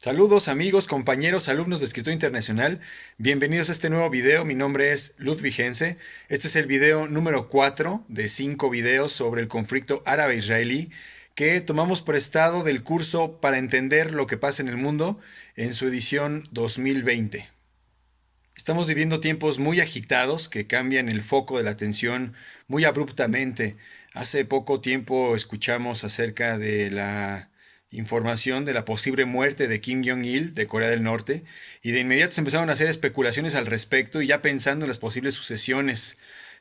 Saludos amigos, compañeros, alumnos de Escritura Internacional. Bienvenidos a este nuevo video. Mi nombre es Ludwig Hense. Este es el video número 4 de 5 videos sobre el conflicto árabe-israelí que tomamos prestado del curso Para entender lo que pasa en el mundo en su edición 2020. Estamos viviendo tiempos muy agitados que cambian el foco de la atención muy abruptamente. Hace poco tiempo escuchamos acerca de la información de la posible muerte de Kim Jong-il de Corea del Norte y de inmediato se empezaron a hacer especulaciones al respecto y ya pensando en las posibles sucesiones.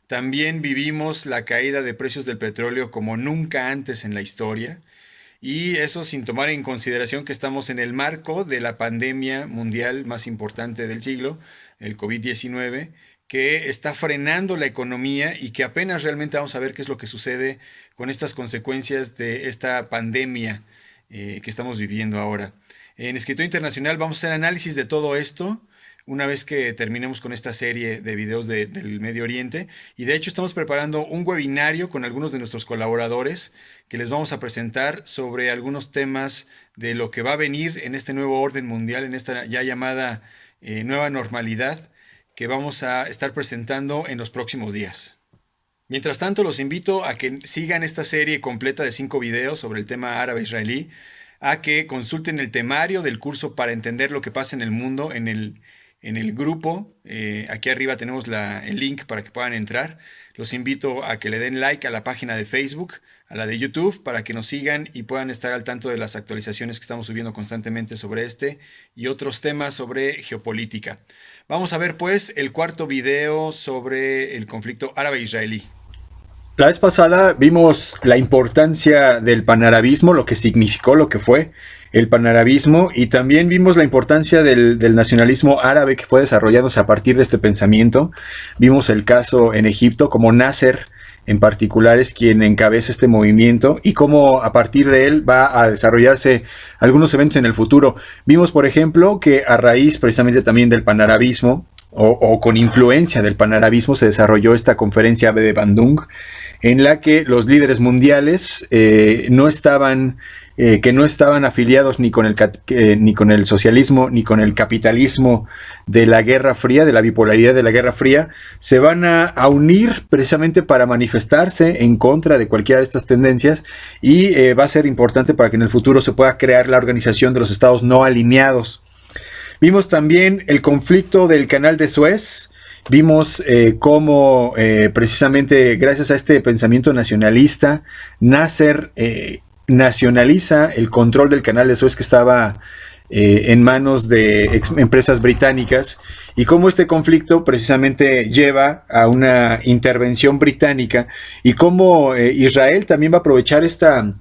También vivimos la caída de precios del petróleo como nunca antes en la historia y eso sin tomar en consideración que estamos en el marco de la pandemia mundial más importante del siglo, el COVID-19, que está frenando la economía y que apenas realmente vamos a ver qué es lo que sucede con estas consecuencias de esta pandemia que estamos viviendo ahora. En Escritura Internacional vamos a hacer análisis de todo esto una vez que terminemos con esta serie de videos del Medio Oriente, y de hecho estamos preparando un webinario con algunos de nuestros colaboradores que les vamos a presentar sobre algunos temas de lo que va a venir en este nuevo orden mundial, en esta ya llamada nueva normalidad que vamos a estar presentando en los próximos días. Mientras tanto, los invito a que sigan esta serie completa de 5 videos sobre el tema árabe-israelí, a que consulten el temario del curso Para entender lo que pasa en el mundo en el grupo. Aquí arriba tenemos el link para que puedan entrar. Los invito a que le den like a la página de Facebook, a la de YouTube, para que nos sigan y puedan estar al tanto de las actualizaciones que estamos subiendo constantemente sobre este y otros temas sobre geopolítica. Vamos a ver pues el cuarto video sobre el conflicto árabe-israelí. La vez pasada vimos la importancia del panarabismo, lo que significó, lo que fue el panarabismo, y también vimos la importancia del nacionalismo árabe que fue desarrollándose a partir de este pensamiento. Vimos el caso en Egipto, como Nasser en particular es quien encabeza este movimiento y cómo a partir de él va a desarrollarse algunos eventos en el futuro. Vimos, por ejemplo, que a raíz precisamente también del panarabismo, o con influencia del panarabismo, se desarrolló esta conferencia de Bandung, en la que los líderes mundiales que no estaban afiliados ni con el socialismo ni con el capitalismo de la Guerra Fría, de la bipolaridad de la Guerra Fría, se van a unir precisamente para manifestarse en contra de cualquiera de estas tendencias, y va a ser importante para que en el futuro se pueda crear la Organización de los Estados No Alineados. Vimos también el conflicto del Canal de Suez. Vimos cómo precisamente gracias a este pensamiento nacionalista, Nasser nacionaliza el control del Canal de Suez que estaba en manos de empresas británicas, y cómo este conflicto precisamente lleva a una intervención británica, y cómo Israel también va a aprovechar esta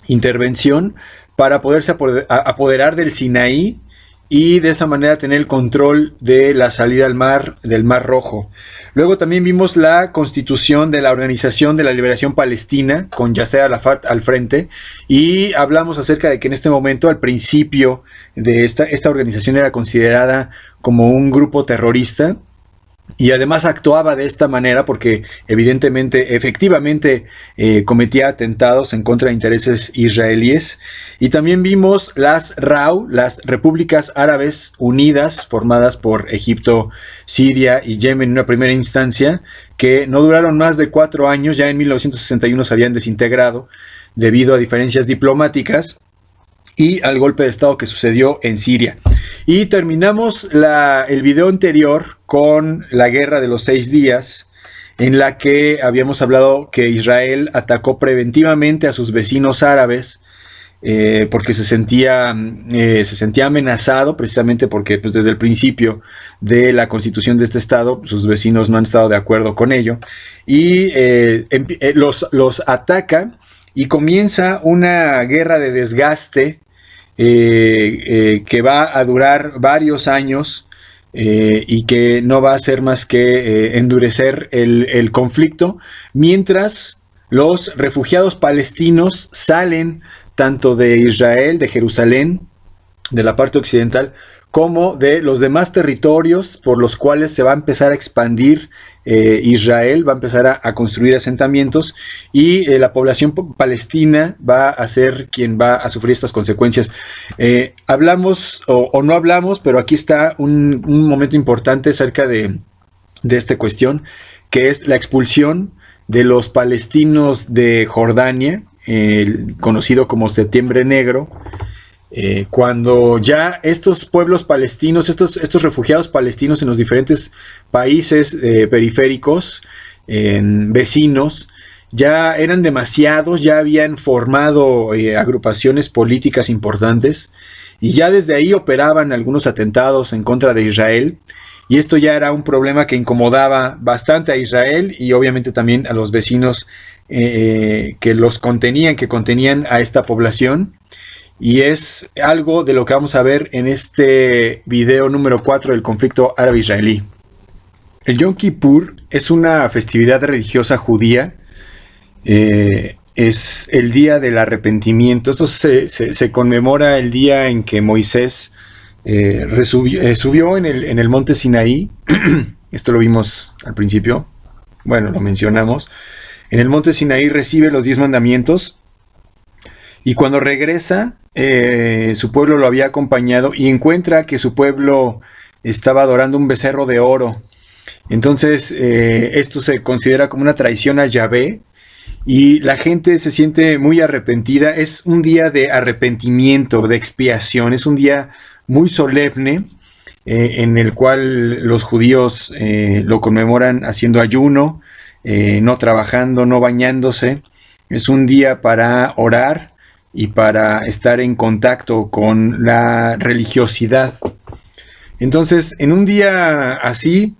intervención para poderse apoderar del Sinaí y de esa manera tener el control de la salida al mar, del Mar Rojo. Luego también vimos la constitución de la Organización de la Liberación Palestina, con Yasser Arafat al frente, y hablamos acerca de que en este momento, al principio de esta organización era considerada como un grupo terrorista, y además actuaba de esta manera porque efectivamente cometía atentados en contra de intereses israelíes. Y también vimos las RAU, las Repúblicas Árabes Unidas, formadas por Egipto, Siria y Yemen en una primera instancia, que no duraron más de 4 años, ya en 1961 se habían desintegrado debido a diferencias diplomáticas y al golpe de estado que sucedió en Siria. Y terminamos el video anterior con la guerra de los 6 días, en la que habíamos hablado que Israel atacó preventivamente a sus vecinos árabes porque se sentía amenazado, precisamente porque pues, desde el principio de la constitución de este estado sus vecinos no han estado de acuerdo con ello, y los ataca, y comienza una guerra de desgaste que va a durar varios años y que no va a hacer más que endurecer el conflicto, mientras los refugiados palestinos salen tanto de Israel, de Jerusalén, de la parte occidental, como de los demás territorios por los cuales se va a empezar a expandir Israel, va a empezar a construir asentamientos, y la población palestina va a ser quien va a sufrir estas consecuencias. Hablamos o no hablamos, pero aquí está un momento importante acerca de esta cuestión, que es la expulsión de los palestinos de Jordania, conocido como Septiembre Negro. Cuando ya estos pueblos palestinos, estos refugiados palestinos en los diferentes países periféricos, vecinos, ya eran demasiados, ya habían formado agrupaciones políticas importantes, y ya desde ahí operaban algunos atentados en contra de Israel, y esto ya era un problema que incomodaba bastante a Israel y obviamente también a los vecinos que contenían a esta población. Y es algo de lo que vamos a ver en este video número 4 del conflicto árabe-israelí. El Yom Kippur es una festividad religiosa judía. Es el día del arrepentimiento. Esto se conmemora el día en que Moisés subió en el monte Sinaí. Esto lo vimos al principio. Bueno, lo mencionamos. En el monte Sinaí recibe los 10 mandamientos. Y cuando regresa, su pueblo lo había acompañado y encuentra que su pueblo estaba adorando un becerro de oro. Entonces, esto se considera como una traición a Yahvé y la gente se siente muy arrepentida. Es un día de arrepentimiento, de expiación. Es un día muy solemne en el cual los judíos lo conmemoran haciendo ayuno, no trabajando, no bañándose. Es un día para orar y para estar en contacto con la religiosidad. Entonces, en un día así,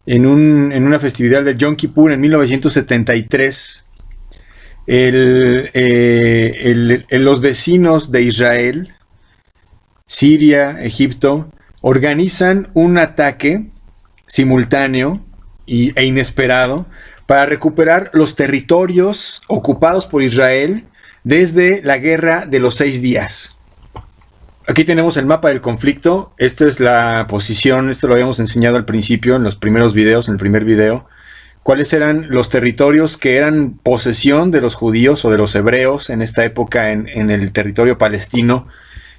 en una festividad del Yom Kippur en 1973, los vecinos de Israel, Siria, Egipto, organizan un ataque simultáneo e inesperado para recuperar los territorios ocupados por Israel desde la guerra de los 6 días. Aquí tenemos el mapa del conflicto. Esta es la posición, esto lo habíamos enseñado al principio en los primeros videos, en el primer video. ¿Cuáles eran los territorios que eran posesión de los judíos o de los hebreos en esta época en el territorio palestino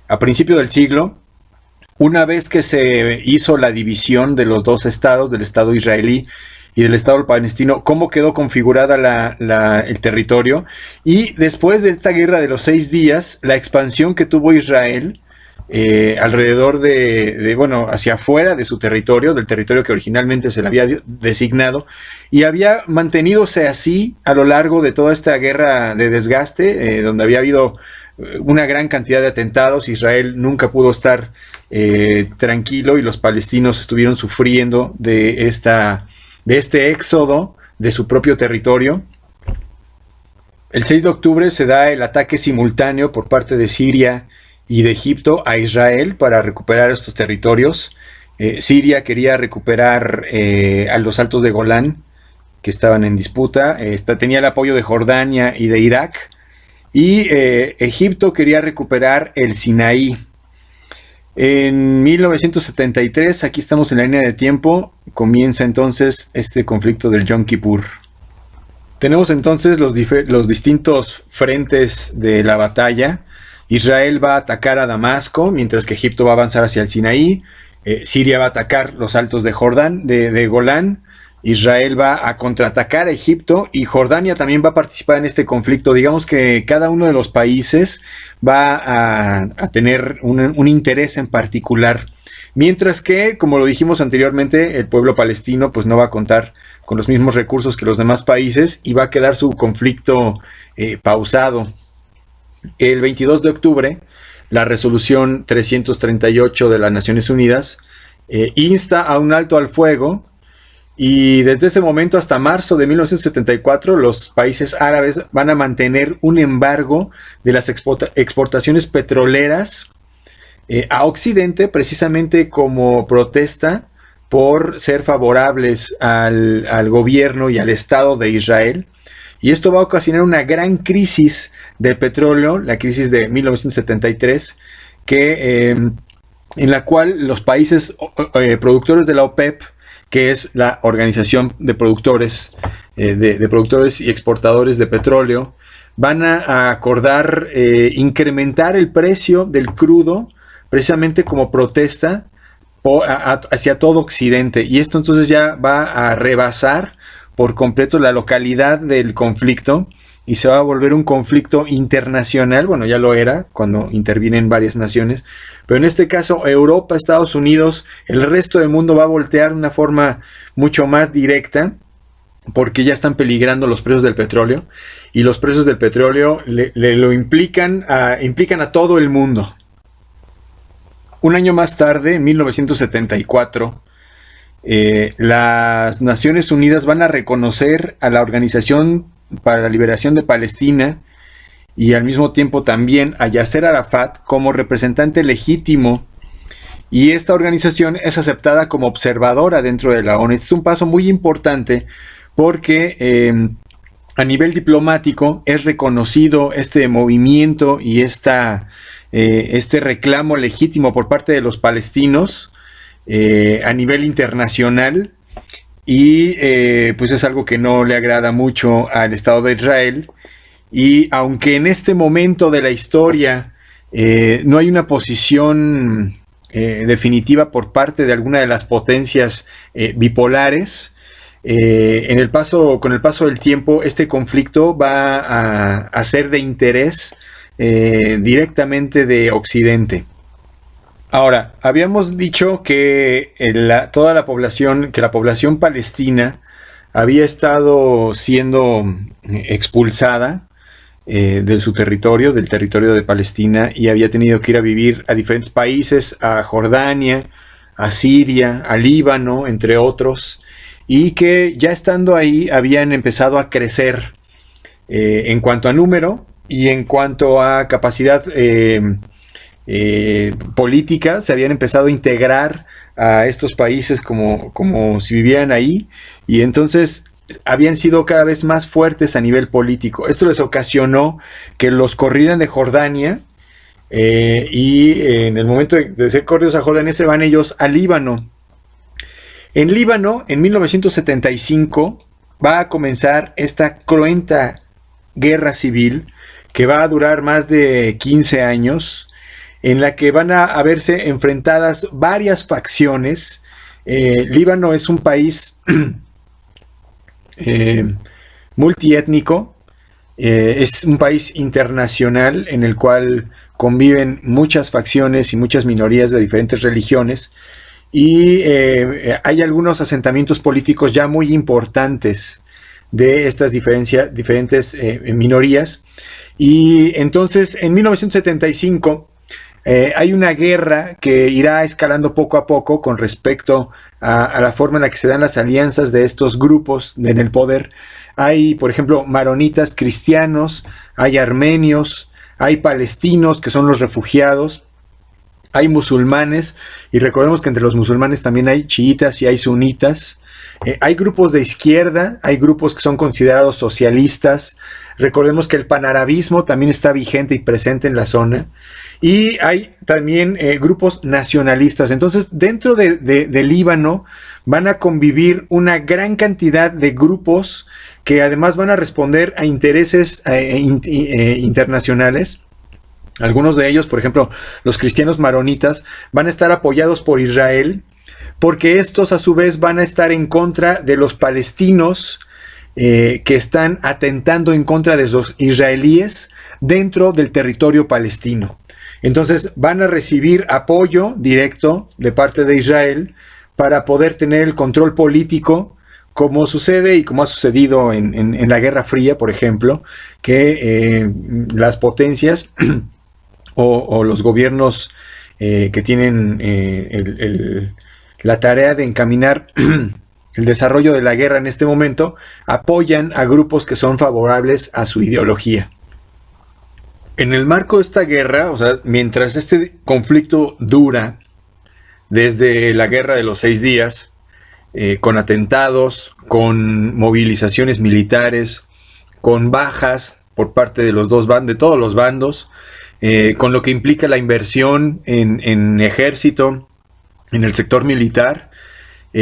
a principio del siglo? Una vez que se hizo la división de los dos estados, del estado israelí y del estado palestino, cómo quedó configurada el territorio, y después de esta guerra de los 6 días, la expansión que tuvo Israel alrededor hacia afuera de su territorio, del territorio que originalmente se le había designado, y había mantenidose así a lo largo de toda esta guerra de desgaste, donde había habido una gran cantidad de atentados. Israel nunca pudo estar tranquilo y los palestinos estuvieron sufriendo de este éxodo de su propio territorio. El 6 de octubre se da el ataque simultáneo por parte de Siria y de Egipto a Israel para recuperar estos territorios. Siria quería recuperar a los altos de Golán, que estaban en disputa. Tenía el apoyo de Jordania y de Irak. Y Egipto quería recuperar el Sinaí. En 1973, aquí estamos en la línea de tiempo, comienza entonces este conflicto del Yom Kippur. Tenemos entonces los distintos frentes de la batalla. Israel va a atacar a Damasco, mientras que Egipto va a avanzar hacia el Sinaí. Siria va a atacar los altos de de Golán. Israel va a contraatacar a Egipto y Jordania también va a participar en este conflicto. Digamos que cada uno de los países va a tener un interés en particular. Mientras que, como lo dijimos anteriormente, el pueblo palestino pues no va a contar con los mismos recursos que los demás países y va a quedar su conflicto pausado. El 22 de octubre, la resolución 338 de las Naciones Unidas insta a un alto al fuego. Y desde ese momento hasta marzo de 1974, los países árabes van a mantener un embargo de las exportaciones petroleras a Occidente, precisamente como protesta por ser favorables al gobierno y al Estado de Israel. Y esto va a ocasionar una gran crisis del petróleo, la crisis de 1973, que en la cual los países productores de la OPEP, que es la organización de productores, de productores y exportadores de petróleo, van a acordar incrementar el precio del crudo precisamente como protesta hacia todo Occidente. Y esto entonces ya va a rebasar por completo la localidad del conflicto y se va a volver un conflicto internacional. Bueno, ya lo era cuando intervienen varias naciones, pero en este caso Europa, Estados Unidos, el resto del mundo va a voltear de una forma mucho más directa, porque ya están peligrando los precios del petróleo, y los precios del petróleo lo implican a todo el mundo. Un año más tarde, en 1974, las Naciones Unidas van a reconocer a la Organización para la Liberación de Palestina y al mismo tiempo también a Yasser Arafat como representante legítimo, y esta organización es aceptada como observadora dentro de la ONU. Este es un paso muy importante porque a nivel diplomático es reconocido este movimiento y este reclamo legítimo por parte de los palestinos a nivel internacional, y pues es algo que no le agrada mucho al Estado de Israel. Y aunque en este momento de la historia no hay una posición definitiva por parte de alguna de las potencias bipolares, con el paso del tiempo este conflicto va a ser de interés directamente de Occidente. Ahora, habíamos dicho que la población palestina había estado siendo expulsada de su territorio, del territorio de Palestina, y había tenido que ir a vivir a diferentes países, a Jordania, a Siria, a Líbano, entre otros, y que ya estando ahí habían empezado a crecer en cuanto a número y en cuanto a capacidad política. Se habían empezado a integrar a estos países como si vivieran ahí, y entonces habían sido cada vez más fuertes a nivel político. Esto les ocasionó que los corrieran de Jordania, y en el momento de ser corridos a Jordania se van ellos a Líbano. En Líbano, en 1975, va a comenzar esta cruenta guerra civil que va a durar más de 15 años, en la que van a verse enfrentadas varias facciones. Líbano es un país multiétnico, es un país internacional en el cual conviven muchas facciones y muchas minorías de diferentes religiones, y hay algunos asentamientos políticos ya muy importantes de estas diferentes minorías. Y entonces en 1975 hay una guerra que irá escalando poco a poco con respecto a la forma en la que se dan las alianzas de estos grupos en el poder. Hay, por ejemplo, maronitas cristianos, hay armenios, hay palestinos que son los refugiados, hay musulmanes, y recordemos que entre los musulmanes también hay chiitas y hay sunitas. Hay grupos de izquierda, hay grupos que son considerados socialistas. Recordemos que el panarabismo también está vigente y presente en la zona. Y hay también grupos nacionalistas. Entonces, dentro de Líbano van a convivir una gran cantidad de grupos que además van a responder a intereses internacionales. Algunos de ellos, por ejemplo, los cristianos maronitas, van a estar apoyados por Israel, porque estos a su vez van a estar en contra de los palestinos que están atentando en contra de los israelíes dentro del territorio palestino. Entonces van a recibir apoyo directo de parte de Israel para poder tener el control político, como sucede y como ha sucedido en la Guerra Fría, por ejemplo, que las potencias o los gobiernos que tienen la tarea de encaminar el desarrollo de la guerra en este momento, apoyan a grupos que son favorables a su ideología. En el marco de esta guerra, o sea, mientras este conflicto dura, desde la Guerra de los 6 días, con atentados, con movilizaciones militares, con bajas por parte de todos los bandos, con lo que implica la inversión en ejército, en el sector militar,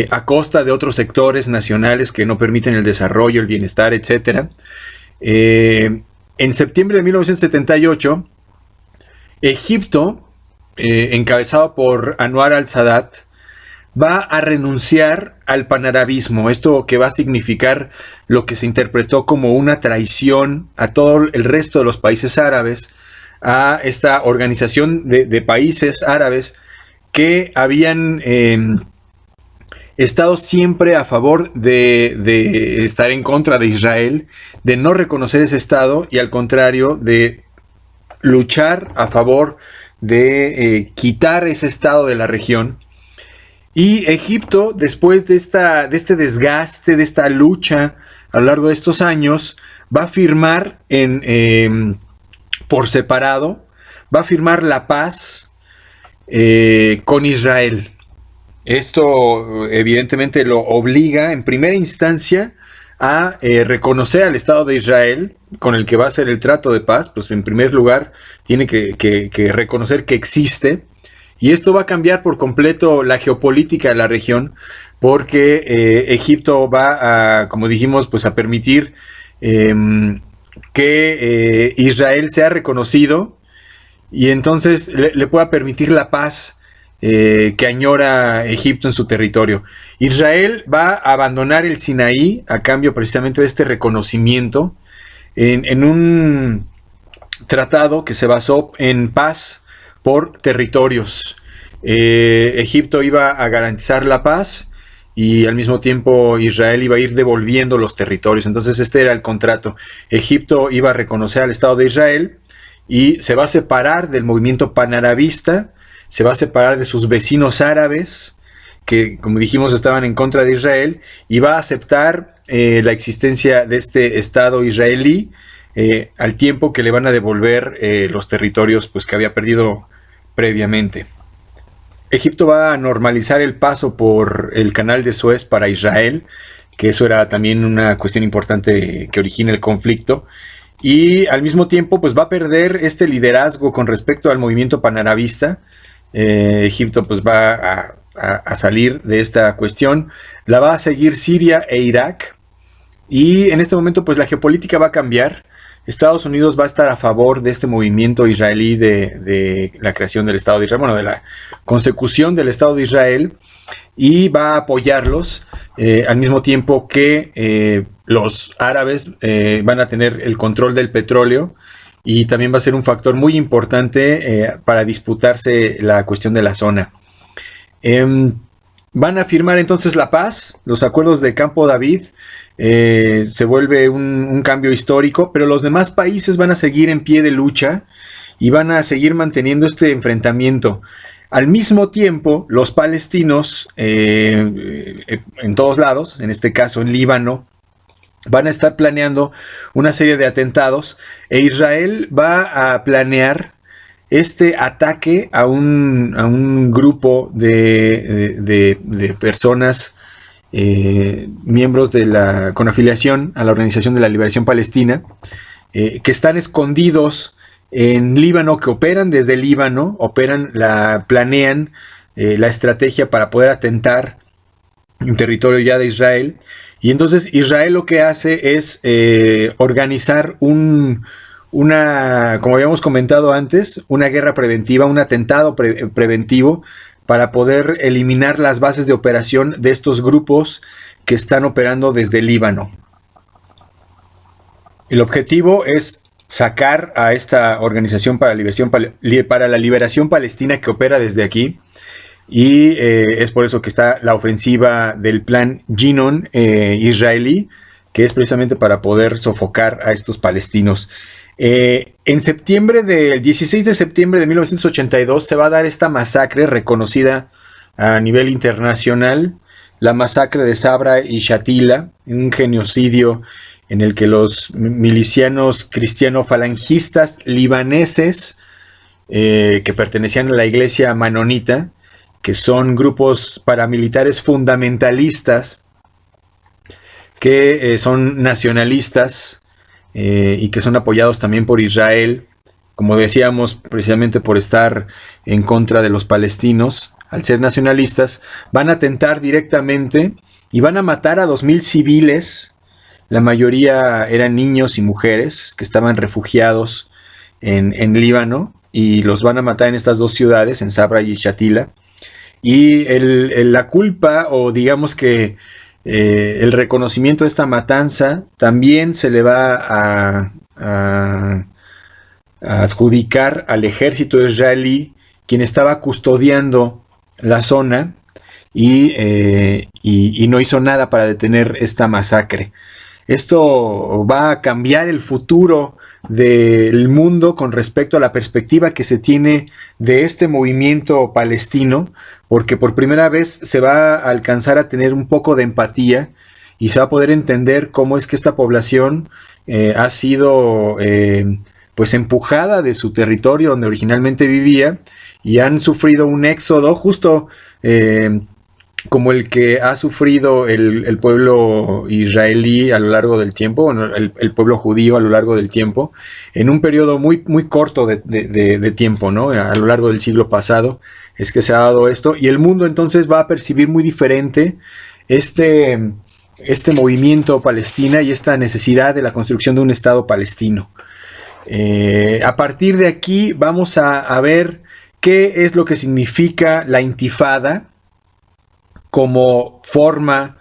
a costa de otros sectores nacionales que no permiten el desarrollo, el bienestar, etc. En septiembre de 1978, Egipto, encabezado por Anwar al-Sadat, va a renunciar al panarabismo, esto que va a significar lo que se interpretó como una traición a todo el resto de los países árabes, a esta organización de países árabes que habían estado siempre a favor de estar en contra de Israel, de no reconocer ese Estado y al contrario de luchar a favor de quitar ese Estado de la región. Y Egipto, después de este desgaste, de esta lucha a lo largo de estos años, va a firmar por separado, va a firmar la paz con Israel. Esto evidentemente lo obliga en primera instancia a reconocer al Estado de Israel, con el que va a hacer el trato de paz. Pues en primer lugar tiene que reconocer que existe. Y esto va a cambiar por completo la geopolítica de la región, porque Egipto va a, como dijimos, pues a permitir que Israel sea reconocido y entonces le pueda permitir la paz que añora Egipto en su territorio. Israel va a abandonar el Sinaí a cambio precisamente de este reconocimiento en un tratado que se basó en paz por territorios. Egipto iba a garantizar la paz y al mismo tiempo Israel iba a ir devolviendo los territorios. Entonces este era el contrato. Egipto iba a reconocer al Estado de Israel y se va a separar del movimiento panarabista, se va a separar de sus vecinos árabes que, como dijimos, estaban en contra de Israel, y va a aceptar la existencia de este Estado israelí al tiempo que le van a devolver los territorios pues, que había perdido previamente. Egipto va a normalizar el paso por el canal de Suez para Israel, que eso era también una cuestión importante que origina el conflicto, y al mismo tiempo pues va a perder este liderazgo con respecto al movimiento panarabista. Egipto pues va a salir de esta cuestión, la va a seguir Siria e Irak, y en este momento pues la geopolítica va a cambiar. Estados Unidos va a estar a favor de este movimiento israelí de la creación del Estado de Israel, bueno, de la consecución del Estado de Israel, y va a apoyarlos al mismo tiempo que los árabes van a tener el control del petróleo, y también va a ser un factor muy importante para disputarse la cuestión de la zona. Van a firmar entonces la paz, los acuerdos de Campo David. Se vuelve un cambio histórico, pero los demás países van a seguir en pie de lucha y van a seguir manteniendo este enfrentamiento. Al mismo tiempo, los palestinos, en todos lados, en este caso en Líbano, van a estar planeando una serie de atentados, e Israel va a planear este ataque a un grupo de personas miembros con afiliación a la Organización de la Liberación Palestina, que están escondidos en Líbano, que operan desde Líbano, planean la estrategia para poder atentar en territorio ya de Israel. Y entonces Israel lo que hace es organizar como habíamos comentado antes, una guerra preventiva, un atentado preventivo, para poder eliminar las bases de operación de estos grupos que están operando desde Líbano. El objetivo es sacar a esta organización para la liberación palestina que opera desde aquí, y es por eso que está la ofensiva del plan Ginon israelí, que es precisamente para poder sofocar a estos palestinos. En septiembre del 16 de septiembre de 1982 se va a dar esta masacre reconocida a nivel internacional, la masacre de Sabra y Shatila, un genocidio en el que los milicianos cristiano-falangistas libaneses que pertenecían a la iglesia manonita, que son grupos paramilitares fundamentalistas, que son nacionalistas, y que son apoyados también por Israel, como decíamos, precisamente por estar en contra de los palestinos, al ser nacionalistas, van a atentar directamente y van a matar a 2000 civiles. La mayoría eran niños y mujeres que estaban refugiados en Líbano, y los van a matar en estas dos ciudades, en Sabra y Shatila. Y la culpa, o digamos que el reconocimiento de esta matanza, también se le va a adjudicar al ejército israelí, quien estaba custodiando la zona y no hizo nada para detener esta masacre. Esto va a cambiar el futuro del mundo con respecto a la perspectiva que se tiene de este movimiento palestino, porque por primera vez se va a alcanzar a tener un poco de empatía y se va a poder entender cómo es que esta población ha sido pues empujada de su territorio donde originalmente vivía, y han sufrido un éxodo justo como el que ha sufrido el pueblo israelí a lo largo del tiempo, bueno, el pueblo judío a lo largo del tiempo, en un periodo muy, muy corto de tiempo, ¿no? A lo largo del siglo pasado es que se ha dado esto, y el mundo entonces va a percibir muy diferente este movimiento palestina y esta necesidad de la construcción de un Estado palestino. A partir de aquí vamos a ver qué es lo que significa la intifada como forma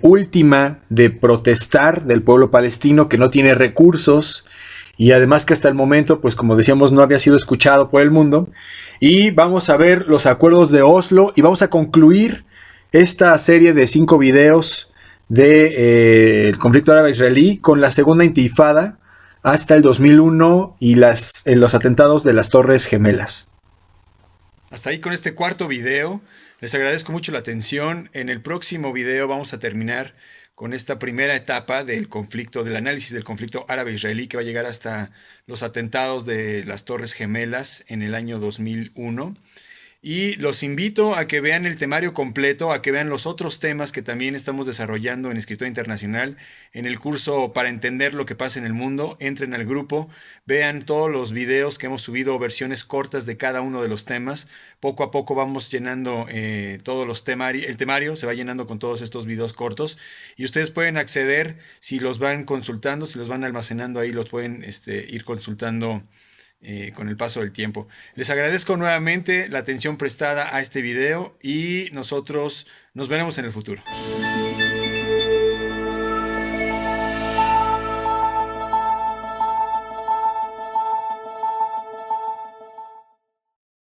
última de protestar del pueblo palestino, que no tiene recursos y además que hasta el momento, pues como decíamos, no había sido escuchado por el mundo. Y vamos a ver los acuerdos de Oslo y vamos a concluir esta serie de 5 videos del conflicto árabe-israelí con la segunda intifada hasta el 2001 y los atentados de las Torres Gemelas. Hasta ahí con este cuarto video. Les agradezco mucho la atención. En el próximo video vamos a terminar con esta primera etapa del conflicto, del análisis del conflicto árabe-israelí, que va a llegar hasta los atentados de las Torres Gemelas en el año 2001. Y los invito a que vean el temario completo, a que vean los otros temas que también estamos desarrollando en Escritura Internacional en el curso Para Entender lo que pasa en el mundo. Entren al grupo, vean todos los videos que hemos subido, versiones cortas de cada uno de los temas. Poco a poco vamos llenando todos los temarios, el temario se va llenando con todos estos videos cortos, y ustedes pueden acceder si los van consultando, si los van almacenando ahí, los pueden ir consultando con el paso del tiempo. Les agradezco nuevamente la atención prestada a este video y nosotros nos veremos en el futuro.